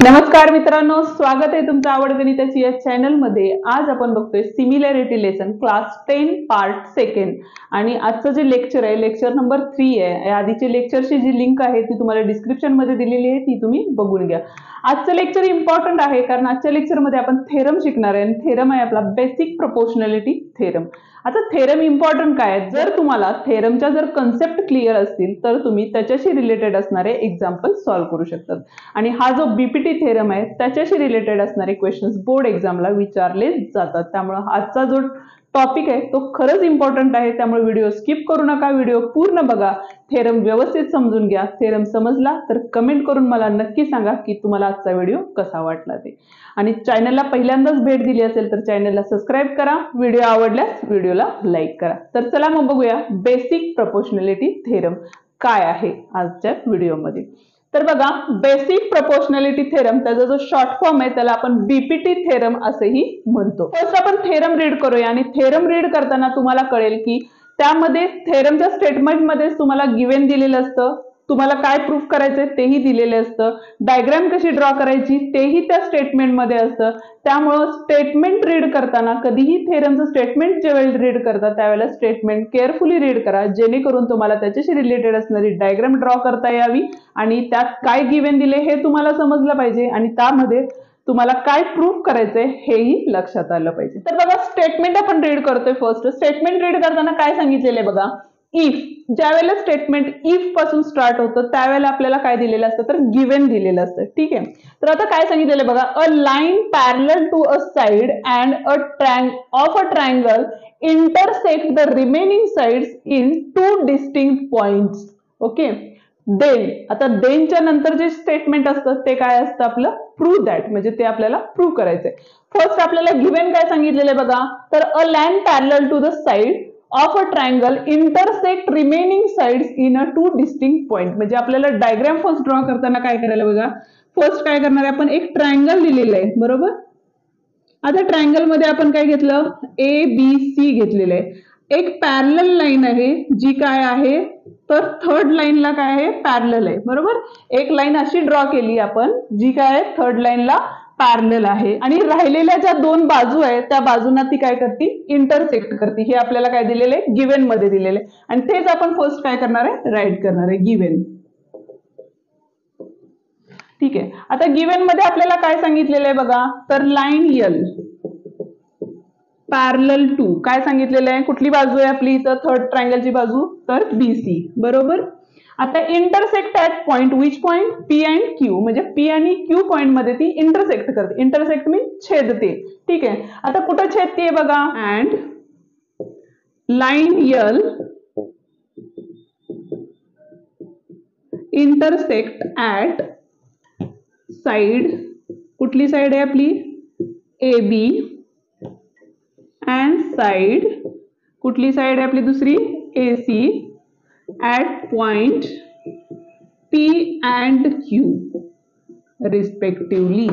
नमस्कार मित्रांनो, स्वागत आहे तुमचं आवडगणिताची या चॅनल मध्ये। आज आपण बघतोय similarity lesson class 10 part second आणि आजचं जे लेक्चर आहे लेक्चर नंबर 3 आहे। आधीची लेक्चरची जी लिंक आहे ती तुम्हाला डिस्क्रिप्शन मध्ये दिलेली आहे, ती तुम्ही बघून घ्या। आजचं लेक्चर इम्पॉर्टंट आहे कारण आजच्या लेक्चर मध्ये आपण थेरम शिकणार आहे। थेरम आहे आपला बेसिक प्रोपोर्शनॅलिटी थेरम। आता थेरम इम्पॉर्टंट काय आहे, जर तुम्हाला थेरमच्या जर कन्सेप्ट क्लिअर असतील तर तुम्ही त्याच्याशी रिलेटेड असणारे एग्जांपल सॉल्व्ह करू शकतात आणि हा जो बीपीटी थेरम आहे त्याच्याशी रिलेटेड असणारे क्वेश्चन्स बोर्ड एक्झामला विचारले जातात। त्यामुळे आजचा जो टॉपिक आहे तो खरंच इम्पॉर्टंट आहे, त्यामुळे व्हिडिओ स्किप करू नका, व्हिडिओ पूर्ण बघा, थेरम व्यवस्थित समजून घ्या। थेरम समजला तर कमेंट करून मला नक्की सांगा की तुम्हाला आजचा व्हिडिओ कसा वाटला ते। आणि चॅनलला पहिल्यांदाच भेट दिली असेल तर चॅनलला सबस्क्राइब करा, व्हिडिओ आवडल्यास व्हिडिओला लाईक करा। तर चला मग बघूया बेसिक प्रोपोर्शनॅलिटी थेरम काय आहे आजच्या व्हिडिओमध्ये। तर बघा, बेसिक प्रोपोर्शनॅलिटी थेरम त्याचा जो शॉर्ट फॉर्म आहे त्याला आपण बीपीटी थेरम असेही म्हणतो। फर्स्ट आपण थेरम रीड करूया आणि थेरम रीड करताना तुम्हाला कळेल की त्यामध्ये थेरमच्या स्टेटमेंटमध्ये तुम्हाला गिव्हन दिलेलं असतं, तुम्हाला काय प्रूफ करायचंय तेही दिलेलं असतं, डायग्राम कशी ड्रॉ करायची तेही त्या स्टेटमेंटमध्ये असतं। त्यामुळे स्टेटमेंट रीड करताना कधीही थेरमचं स्टेटमेंट जेव्हा रीड करता त्यावेळेला स्टेटमेंट केअरफुली रीड करा, जेणेकरून तुम्हाला त्याच्याशी रिलेटेड असणारी डायग्राम ड्रॉ करता यावी आणि त्यात काय गिव्हन दिले हे तुम्हाला समजलं पाहिजे आणि त्यामध्ये तुम्हाला काय प्रूफ करायचंय हेही लक्षात आलं पाहिजे। तर बघा, स्टेटमेंट आपण रीड करतोय। फर्स्ट स्टेटमेंट रीड करताना काय सांगितलेलं आहे बघा, इफ, ज्यावेळेला स्टेटमेंट इफ पासून स्टार्ट होतं त्यावेळेला आपल्याला काय दिलेलं असतं तर गिव्हन दिलेलं असतं, ठीक आहे। तर आता काय सांगितलेलं बघा, a line parallel to a side and of a triangle intersect the remaining sides in two distinct points, okay. Then, आता देनच्या नंतर जे स्टेटमेंट असतं ते काय असतं आपलं, प्रूव्ह दॅट, म्हणजे ते आपल्याला प्रूव्ह करायचंय। फर्स्ट आपल्याला गिव्हन काय सांगितलेलं आहे बघा, तर a line parallel to the side of a triangle intersect remaining sides in a two distinct point, म्हणजे आपल्याला डायग्राम फर्स्ट ड्रॉ करताना काय करायला बघा, फर्स्ट काय करणार आहे आपण, एक ट्रायंगल दिलेलं आहे बरोबर। आता ट्रायंगल मध्ये आपण काय घेतलं, ए बी सी घेतलेलं आहे। एक पॅरलल लाईन आहे जी काय आहे तर थर्ड लाईनला काय आहे, पॅरलल आहे बरोबर। एक लाईन अशी ड्रॉ केली आपण जी काय आहे थर्ड लाईनला पॅरलल आहे आणि राहिलेल्या ज्या दोन बाजू आहेत त्या बाजूंना ती काय करते, इंटरसेक्ट करते। हे आपल्याला काय दिलेले आहे, गिव्हन मध्ये दिलेले आणि तेच आपण फर्स्ट काय करणार आहे, राईट करणार आहे, गिव्हन, ठीक आहे। आता गिव्हन मध्ये आपल्याला काय सांगितलेलं आहे बघा, तर लाईन एल पॅरलल टू, काय सांगितलेलं आहे, कुठली बाजू आहे आपली इथं थर्ड ट्रायंगलची बाजू, तर बीसी बरोबर। आता intersect at point, which point, P and Q, म्हणजे पी आणि क्यू पॉइंट मध्ये ती इंटरसेक्ट करते। इंटरसेक्ट मीन छेदते, ठीक आहे। आता कुठं छेदते बघा, and line L intersect at side, कुठली साइड आहे आपली, ए बी, अँड साइड, कुठली साइड आहे आपली दुसरी, A C, at point P and Q respectively.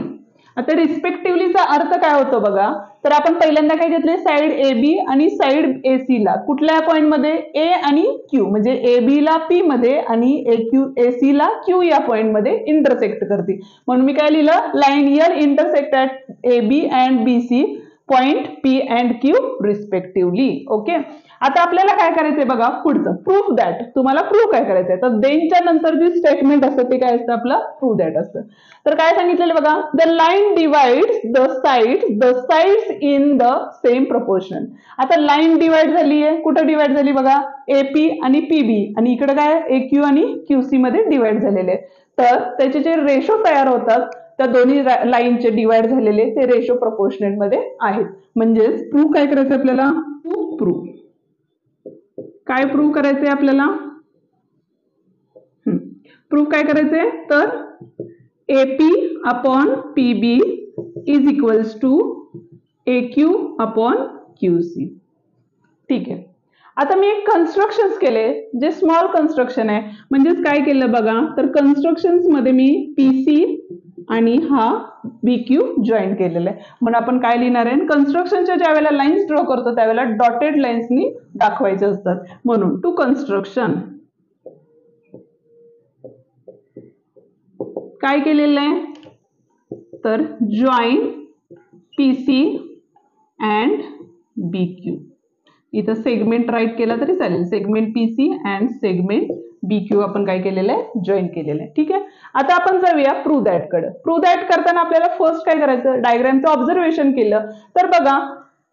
आता रिस्पेक्टिव्हलीचा अर्थ काय होतो बघा, तर आपण पहिल्यांदा काय घेतले, साइड ए बी आणि साइड ए सी ला कुठल्या पॉइंट मध्ये, ए आणि क्यू, म्हणजे ए बी ला पी मध्ये आणि ए सी ला क्यू या पॉइंट मध्ये इंटरसेक्ट करते। म्हणून मी काय लिहिलं, line L intersect at A B and B C point P and Q respectively, okay. आता आपल्याला काय करायचंय बघा, पुढचं प्रूफ दॅट, तुम्हाला प्रूफ काय करायचंय, तर देनच्या नंतर जे स्टेटमेंट असतं ते काय असतं आपलं, प्रूफ दॅट असतं। तर काय सांगितलेलं बघा, the line divides the sides in the same proportion. आता लाईन डिवाइड झाली आहे, कुठं डिवाइड झाली बघा, एपी आणि पीबी आणि इकडे काय ए क्यू आणि क्यूसी मध्ये डिवाइड झालेले आहे। तर त्याचे जे रेशो तयार होतात त्या दोन्ही लाईनचे डिवाइड झालेले ते रेशो प्रपोर्शनेट मध्ये आहेत। म्हणजेच प्रूफ काय करायचं आपल्याला, प्रूफ काय प्रूव्ह करायचंय आपल्याला, प्रूफ काय करायचंय, तर AP upon PB is equals to A Q upon QC, ठीक आहे। आता मी एक कन्स्ट्रक्शन्स केले जे स्मॉल कन्स्ट्रक्शन आहे, म्हणजेच काय केलं बघा, तर कन्स्ट्रक्शन्स मध्ये मी पीसी आणि हा बी क्यू जॉईन केलेला आहे। म्हणून आपण काय लिहिणार आहे, कन्स्ट्रक्शनच्या ज्या वेळेला लाईन्स ड्रॉ करतो त्यावेळेला डॉटेड लाईन्सनी दाखवायचे असतात, म्हणून टू कन्स्ट्रक्शन काय केलेलं आहे, तर जॉईन PC अँड BQ. इथं सेगमेंट राईट केला तरी चालेल, segment PC and segment BQ आपण काय केलेलं आहे, जॉईन केलेलं आहे. ठीक आहे. आता आपण जाऊया प्रूव्ह दॅट कडे. प्रूव्ह दॅट करताना आपल्याला फर्स्ट काय करायचं, डायग्रामचं ऑब्झर्वेशन केलं तर बघा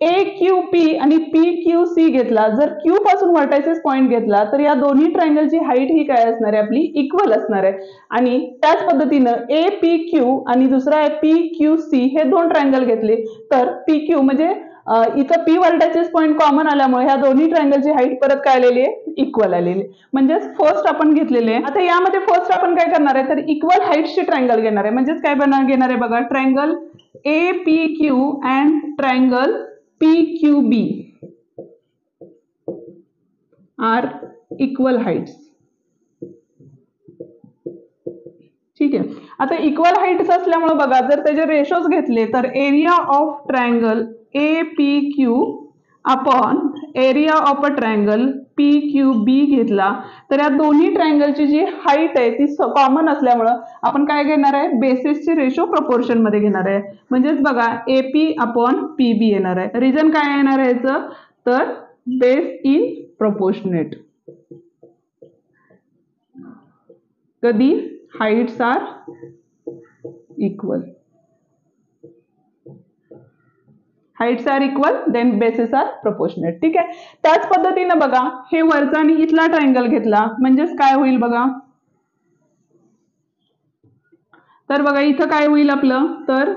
AQP आणि PQC घेतला, जर Q पासून व्हर्टायसेस पॉइंट घेतला तर या दोन्ही ट्रायंगलची हाईट ही काय असणार आहे, आपली इक्वल असणार आहे. आणि त्याच पद्धतीनं APQ आणि दुसरा आहे PQC हे दोन ट्रायंगल घेतले तर PQ म्हणजे इथं P व्हर्टायसेस पॉइंट कॉमन आल्यामुळे ह्या दोन्ही ट्रायंगलची हाईट परत काय आलेली आहे, इक्वल आलेली आहे. म्हणजे फर्स्ट आपण घेतलेले आहे. आता यामध्ये फर्स्ट आपण काय करणार आहे, तर इक्वल हाईटचे ट्रायंगल घेणार आहे. म्हणजेच काय घेणार आहे बघा, triangle APQ and triangle PQB are equal heights. ठीक आहे. आता इक्वल हाइट्स असल्यामुळे बघा जर त्याचे रेशोज घेतले तर area of triangle APQ upon area of a triangle PQB घेतला तर या दोन्ही ट्रायंगलची जी हाईट आहे ती कॉमन असल्यामुळे आपण काय घेणार आहे, बेसिसची रेशो प्रपोर्शन मध्ये घेणार आहे. म्हणजेच बघा AP अपॉन PB येणार आहे. रिझन काय येणार आहे याचं, तर बेस इन प्रपोर्शनेट. कधी heights are equal, heights are equal then basis are proportionate. ठीक आहे. त्याच पद्धतीनं बघा हे वरचा आणि इथला ट्रायंगल घेतला म्हणजेच काय होईल बघा, तर बघा इथं काय होईल आपलं, तर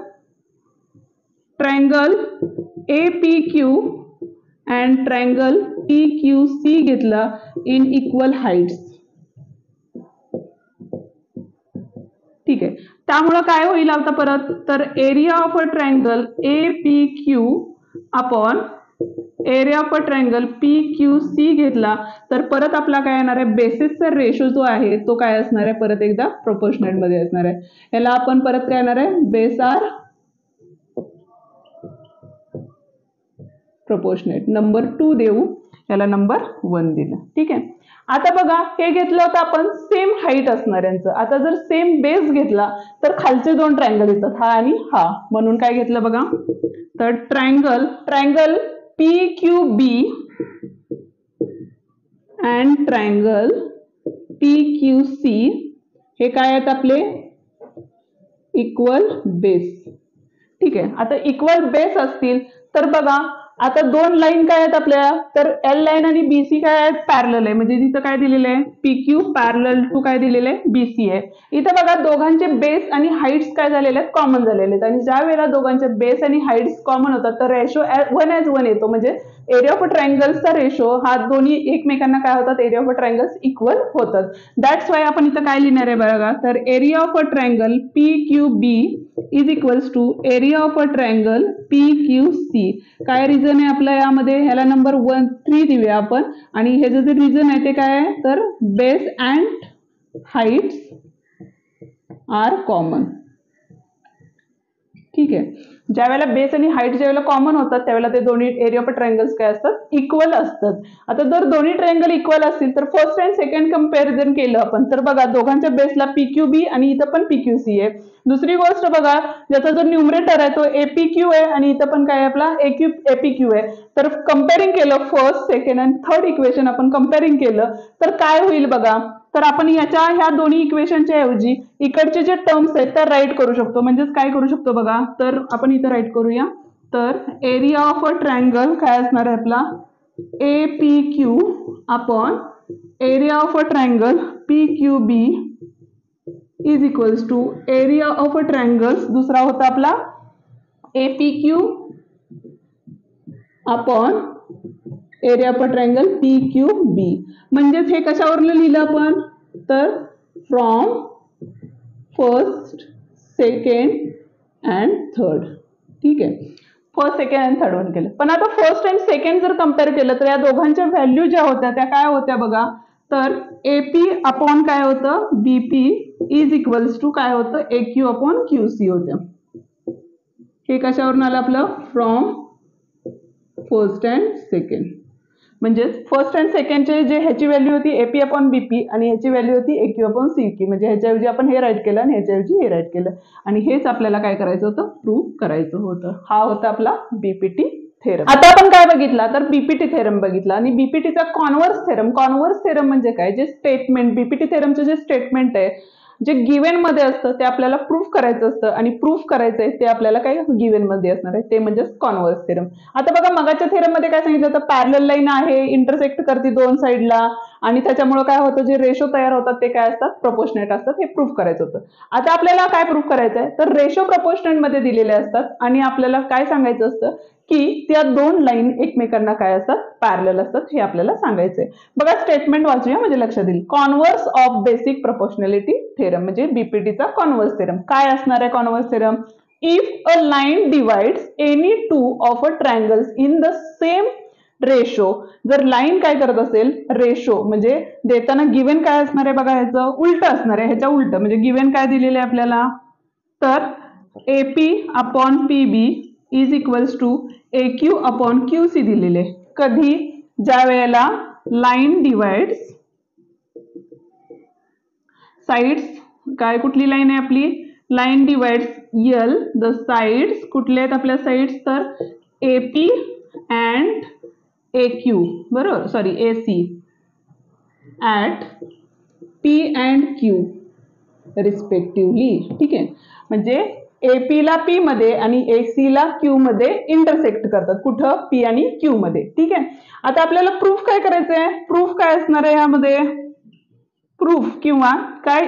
triangle APQ and triangle PQC घेतला इन इक्वल हाइट्स. ठीक आहे. त्यामुळे काय होईल आता परत, तर area of a triangle APQ upon area of a triangle PQC घेतला तर परत आपला काय येणार आहे, बेसिसचा रेशो जो आहे तो काय असणार आहे, परत एकदा प्रोपोर्शनेट मध्ये असणार आहे. याला आपण परत काय येणार आहे, बेस आर प्रोपोर्शनेट. नंबर 2 देऊ, याला नंबर 1 दिला. ठीक आहे. आता बघा हे घेतलं होतं आपण सेम हाईट असणाऱ्यांचं. आता जर सेम बेस घेतला तर खालचे दोन ट्रायंगल येतात, हा आणि हा. म्हणून काय घेतलं बघा, तर triangle PQB and triangle PQC हे काय आहेत आपले, इक्वल बेस. ठीक आहे. आता इक्वल बेस असतील तर बघा आता दोन लाईन काय आहेत आपल्या, तर L लाईन आणि BC काय आहेत, पॅरलल आहे. म्हणजे तिथं काय दिलेलं आहे, PQ पॅरलल टू काय दिलेलं आहे, BC आहे. इथं बघा दोघांचे बेस आणि हाइट्स काय झालेले आहेत, कॉमन झालेले आहेत. आणि ज्या वेळेला दोघांचे बेस आणि हाइट्स कॉमन होतात तर रेशो 1:1 येतो. म्हणजे एरिया ऑफ ट्रायंगल्सचा रेशो हा दोन्ही एकमेकांना काय होतात, एरिया ऑफ ट्रायंगल्स इक्वल होतात. दॅट्स वाय आपण इथं काय लिहिणार आहे बघा, तर area of a triangle PQB is equals to area of a triangle PQC. काय रिझन आहे आपल्या यामध्ये, ह्याला नंबर 3 देऊया आपण. आणि हे जे रिझन आहे ते काय आहे, तर base and heights are common. ठीक आहे. ज्या वेळेला बेस आणि हाइट ज्या वेळेला कॉमन होतात त्यावेळेला ते दोन्ही एरिया ऑफ ट्रायंगल्स काय असतात, इक्वल असतात. आता जर दोन्ही ट्रायंगल इक्वल असतील तर फर्स्ट अँड सेकंड कंपॅरिझन केलं आपण तर बघा दोघांच्या बेसला PQB आणि इथं पण PQC आहे. दुसरी गोष्ट बघा ज्याचा जो न्यूमरेटर आहे तो APQ आहे आणि इथं पण काय आपला APQ आहे. तर कंपेअरिंग केलं फर्स्ट सेकंड आणि थर्ड इक्वेशन आपण कंपेअरिंग केलं तर काय होईल बघा, तर आपण ह्या दोन्ही इक्वेशनच्या ऐवजी इकडचे जे टर्म्स आहेत त्या राईट करू शकतो. म्हणजेच काय करू शकतो बघा, तर आपण इथं राईट करूया. तर एरिया ऑफ अ ट्रायंगल काय असणार आहे आपला, APQ upon area of a triangle PQB is equals to area of a triangles दुसरा होता आपला APQ upon area of a triangle PQB. म्हणजेच हे कशावरनं लिहिलं आपण, तर from first second and third. ठीक आहे. First second and third one केलं. पण आता फर्स्ट अँड सेकंड जर कम्पेअर केलं तर या दोघांच्या व्हॅल्यू ज्या होत्या त्या काय होत्या बघा, तर AP अपॉन काय होतं BP इज इक्वल्स टू काय होतं AQ अपॉन QC होतं. हे कशावरून आलं आपलं, फ्रॉम फर्स्ट अँड सेकंड. म्हणजेच फर्स्ट अँड सेकंडचे जे ह्याची व्हॅल्यू होती एपी अपॉन बीपी आणि ह्याची व्हॅल्यू होती एक्यू अपॉन सीक्यू, म्हणजे ह्याच्याऐवजी आपण हे राईट केलं आणि ह्याच्याऐवजी हे राईट केलं आणि हेच आपल्याला काय करायचं होतं, प्रूव्ह करायचं होतं. हा होता आपला बीपीटी थेरम. आता आपण काय बघितला तर बीपीटी थेरम बघितला आणि बीपीटीचा कॉन्व्हर्स थेरम. कॉन्व्हर्स थेरम म्हणजे काय, जे स्टेटमेंट बीपीटी थेरमचे जे स्टेटमेंट आहे जे गिव्हन मध्ये असतं ते आपल्याला प्रूफ करायचं असतं आणि प्रूफ करायचंय ते आपल्याला काय गिव्हन मध्ये असणार आहे, ते म्हणजे कॉन्व्हर्स थेरम. आता बघा मगाच्या थेरम मध्ये काय सांगितलं होतं, पॅरलल लाईन आहे, इंटरसेक्ट करते दोन साईडला आणि त्याच्यामुळे काय होतं, जे रेशो तयार होतात ते काय असतात, प्रपोर्शनेट असतात, हे प्रूफ करायचं होतं. आता आपल्याला काय प्रूफ करायचं आहे तर रेशो प्रपोर्शनेट मध्ये दिलेले असतात आणि आपल्याला काय सांगायचं असतं की त्या दोन लाईन एकमेकांना काय असतात, पॅरलल असतात, हे आपल्याला सांगायचंय. बघा स्टेटमेंट वाचूया म्हणजे लक्षात येईल. Converse of basic proportionality theorem म्हणजे बीपीटीचा कॉन्व्हर्स थेरम. काय असणार आहे converse theorem? If a line divides any two of a triangles in the same ratio, जर लाईन काय करत असेल, रेशो म्हणजे देताना गिव्हन काय असणार आहे बघा, ह्याचं उलट असणार आहे, ह्याच्या उलट म्हणजे गिव्हन काय दिलेलं आहे आपल्याला, तर AP upon PB is equals to AQ upon QC दिलेले. कधी? ज्या वेळेला लाईन डिवाइड्स साइड्स, काय कुठली लाईन आहे आपली, line divides L the sides, कुठले आहेत आपल्या साइड्स तर एपी अँड एक्यू, बरोबर, sorry AC at P and Q respectively. ठीक आहे, म्हणजे एपी ला पी मध्ये आणि एसी ला क्यू मध्ये इंटरसेक्ट करतात, कुठं, पी आणि क्यू मध्ये. ठीक आहे, आता आपल्याला प्रूफ काय करायचं आहे, प्रूफ काय असणार आहे यामध्ये, प्रूफ किंवा काय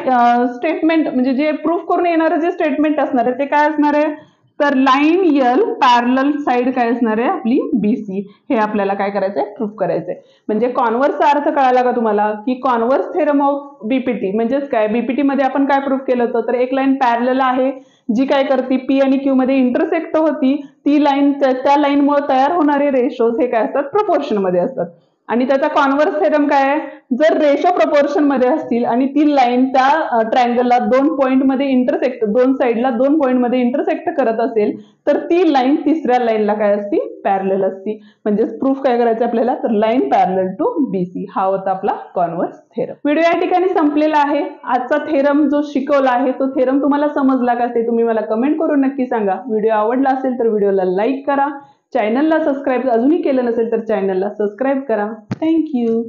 स्टेटमेंट म्हणजे जे प्रूफ करून येणारे जे स्टेटमेंट असणार आहे ते काय असणार आहे तर लाईन यल पॅरलल साइड काय असणार आहे आपली बीसी, हे आपल्याला काय करायचंय, प्रूफ करायचंय. म्हणजे कॉन्व्हर्सचा अर्थ कळाला का तुम्हाला, की कॉन्व्हर्स थेरम ऑफ बीपीटी म्हणजेच काय, बीपीटी मध्ये आपण काय प्रूफ केलं होतं तर एक लाईन पॅरलल आहे जी काय करते पी आणि क्यू मध्ये इंटरसेक्ट होती, ती लाईन त्या लाईनमुळे तयार होणारे रेशोज हे काय असतात, प्रपोर्शन मध्ये असतात. आणि त्याचा कॉन्व्हर्स थेरम काय आहे, जर रेशो प्रपोर्शन मध्ये असतील आणि ती लाईन त्या ट्रायंगलला दोन पॉइंट मध्ये इंटरसेक्ट, दोन साइडला दोन पॉइंट मध्ये इंटरसेक्ट करत असेल तर ती लाईन तिसऱ्या लाईनला काय असती, पॅरलल असती. म्हणजे प्रूफ काय करायचं आपल्याला तर लाईन पॅरलल टू बीसी. हा होता आपला कॉन्व्हर्स थेरम. व्हिडिओ या ठिकाणी संपलेला आहे. आजचा थेरम जो शिकवला आहे तो थेरम तुम्हाला समजला का ते तुम्ही मला कमेंट करून नक्की सांगा. व्हिडिओ आवडला असेल तर व्हिडिओला लाईक करा, चॅनलला सबस्क्राईब अजूनही केलं नसेल तर चॅनलला सबस्क्राईब करा. थँक्यू.